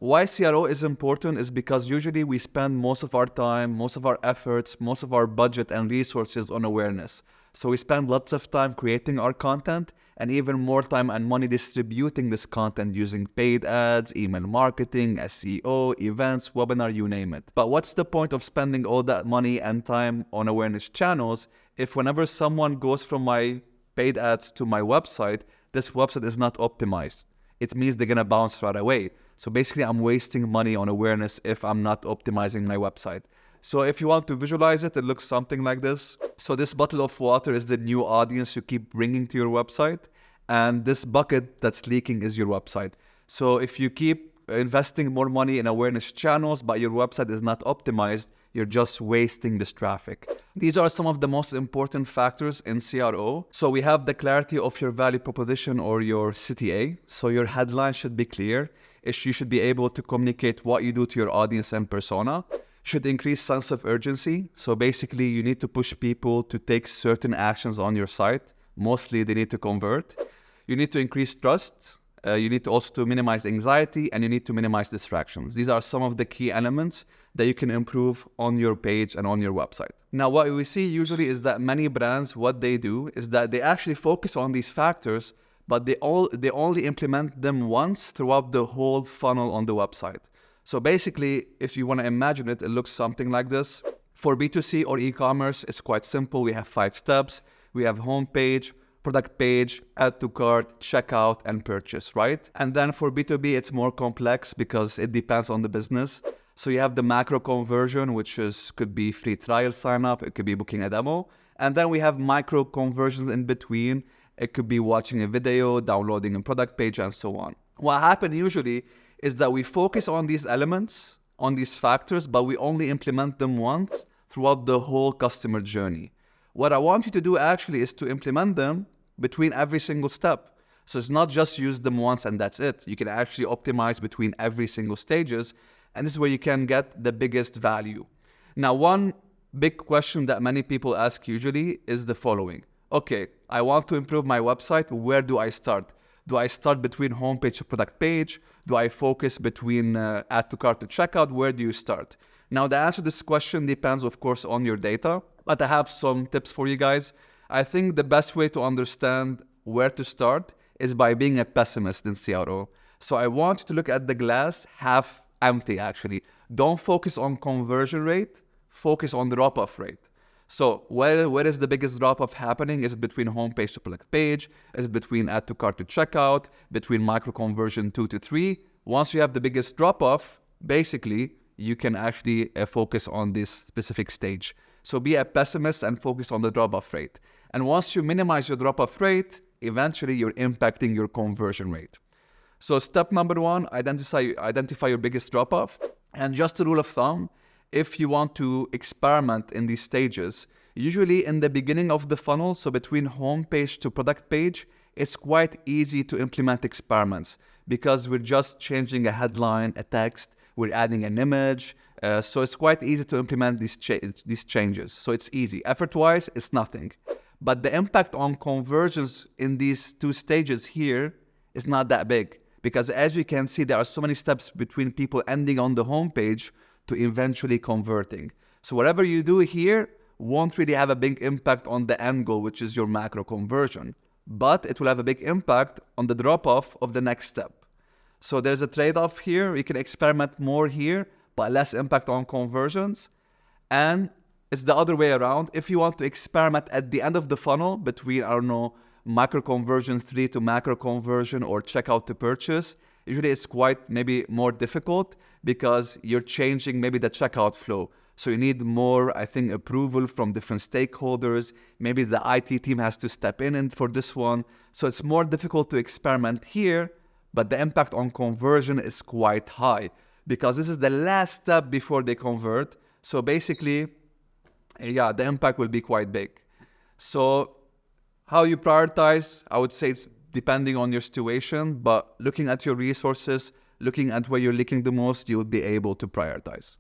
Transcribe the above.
Why CRO is important is because usually we spend most of our time, most of our efforts, most of our budget and resources on awareness. So we spend lots of time creating our content and even more time and money distributing this content using paid ads, email marketing, SEO, events, webinar, you name it. But what's the point of spending all that money and time on awareness channels if whenever someone goes from my paid ads to my website, this website is not optimized? It means they're gonna bounce right away. So basically I'm wasting money on awareness if I'm not optimizing my website. So if you want to visualize it, it looks something like this. So this bottle of water is the new audience you keep bringing to your website. And this bucket that's leaking is your website. So if you keep investing more money in awareness channels, but your website is not optimized, you're just wasting this traffic. These are some of the most important factors in CRO. So we have the clarity of your value proposition or your CTA. So your headline should be clear. You should be able to communicate what you do to your audience and persona. Should increase sense of urgency. So basically you need to push people to take certain actions on your site. Mostly they need to convert. You need to increase trust. You need to also minimize anxiety, and you need to minimize distractions. These are some of the key elements that you can improve on your page and on your website. Now, what we see usually is that many brands, what they do is that they actually focus on these factors, but they only implement them once throughout the whole funnel on the website. So basically, if you want to imagine it, it looks something like this. For B2C or e-commerce, it's quite simple. We have 5 steps. We have homepage, product page, add to cart, checkout, and purchase, right? And then for B2B, it's more complex because it depends on the business. So you have the macro conversion, which could be free trial sign up. It could be booking a demo. And then we have micro conversions in between. It could be watching a video, downloading a product page, and so on. What happens usually is that we focus on these elements, on these factors, but we only implement them once throughout the whole customer journey. What I want you to do actually is to implement them between every single step. So it's not just use them once and that's it. You can actually optimize between every single stages, and this is where you can get the biggest value. Now, one big question that many people ask usually is the following. Okay, I want to improve my website. Where do I start? Do I start between homepage to product page? Do I focus between add to cart to checkout? Where do you start? Now, the answer to this question depends, of course, on your data, but I have some tips for you guys. I think the best way to understand where to start is by being a pessimist in CRO. So I want you to look at the glass half empty, actually. Don't focus on conversion rate, focus on the drop-off rate. So where is the biggest drop-off happening? Is it between homepage to product page? Is it between add to cart to checkout? Between micro conversion 2 to 3? Once you have the biggest drop-off, basically, you can actually focus on this specific stage. So be a pessimist and focus on the drop-off rate. And once you minimize your drop-off rate, eventually you're impacting your conversion rate. So step number 1, identify your biggest drop-off. And just a rule of thumb, if you want to experiment in these stages, usually in the beginning of the funnel, so between homepage to product page, it's quite easy to implement experiments because we're just changing a headline, a text, we're adding an image. So it's quite easy to implement these changes. So it's easy. Effort-wise, it's nothing. But the impact on conversions in these 2 stages here is not that big because as you can see, there are so many steps between people ending on the homepage to eventually converting. So whatever you do here won't really have a big impact on the end goal, which is your macro conversion, but it will have a big impact on the drop-off of the next step. So there's a trade-off here. You can experiment more here, but less impact on conversions. And it's the other way around. If you want to experiment at the end of the funnel between, micro conversion 3 to macro conversion or checkout to purchase, usually it's quite maybe more difficult because you're changing maybe the checkout flow. So you need more, approval from different stakeholders. Maybe the IT team has to step in for this one. So it's more difficult to experiment here, but the impact on conversion is quite high because this is the last step before they convert. So basically, the impact will be quite big. So how you prioritize, I would say it's depending on your situation, but looking at your resources, looking at where you're leaking the most, you'll be able to prioritize.